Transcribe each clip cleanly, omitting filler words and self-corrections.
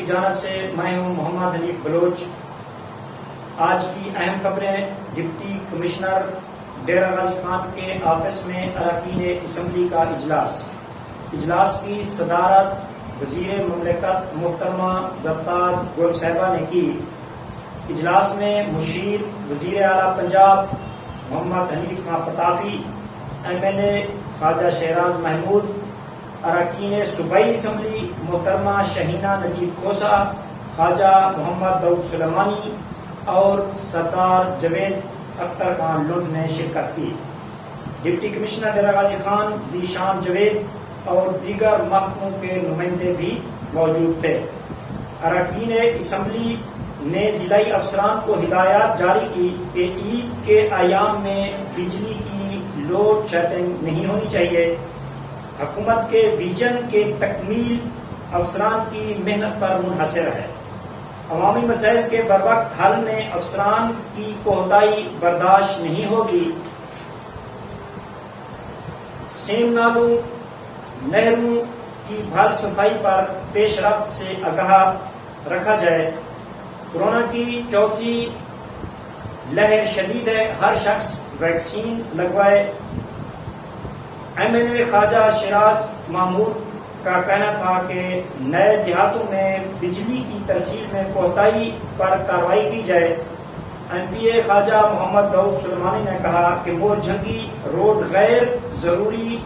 جانب سے میں ہوں محمد حنیف بلوچ۔ آج کی اہم خبریں۔ ڈپٹی کمشنر ڈیرہ غازی خان کے آفس میں اراکین اسمبلی کا اجلاس کی صدارت وزیر مملکت محترمہ زرتاج گل صاحبہ نے کی۔ اجلاس میں مشیر وزیر اعلیٰ پنجاب محمد حنیف خان قطافی، MLA خواجہ شہراز محمود، اراکین صوبائی اسمبلی محترمہ شہینہ نجیب کھوسہ، خواجہ محمد داؤد سلیمانی اور سردار جاوید اختر خان لنڈ نے شرکت کی۔ ڈپٹی کمشنر ڈیرہ غازی خان ذیشان جاوید اور دیگر محکموں کے نمائندے بھی موجود تھے۔ اراکین اسمبلی نے ضلعی افسران کو ہدایات جاری کی کہ عید کے ایام میں بجلی کی لوڈ شیڈنگ نہیں ہونی چاہیے۔ حکومت کے ویژن کے تکمیل افسران کی محنت پر منحصر ہے۔ عوامی مسائل کے بروقت حل میں افسران کی کوتاہی برداشت نہیں ہوگی۔ سیم نالوں، نہروں کی بحال صفائی پر پیش رفت سے آگاہ رکھا جائے۔ کورونا کی چوتھی لہر شدید ہے، ہر شخص ویکسین لگوائے۔ MLA خواجہ شہراز محمود کا کہنا تھا کہ نئے دیہاتوں میں بجلی کی ترسیل میں کوتاہی پر کارروائی کی جائے۔ MPA خواجہ محمد داؤد سلیمانی نے کہا کہ مور جھنگی روڈ غیر ضروری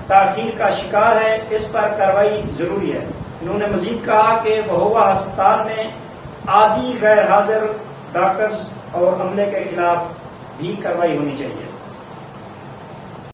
تاخیر کا شکار ہے، اس پر کارروائی ضروری ہے۔ انہوں نے مزید کہا کہ بہوا ہسپتال میں عادی غیر حاضر ڈاکٹرز اور عملے کے خلاف بھی کارروائی ہونی چاہیے۔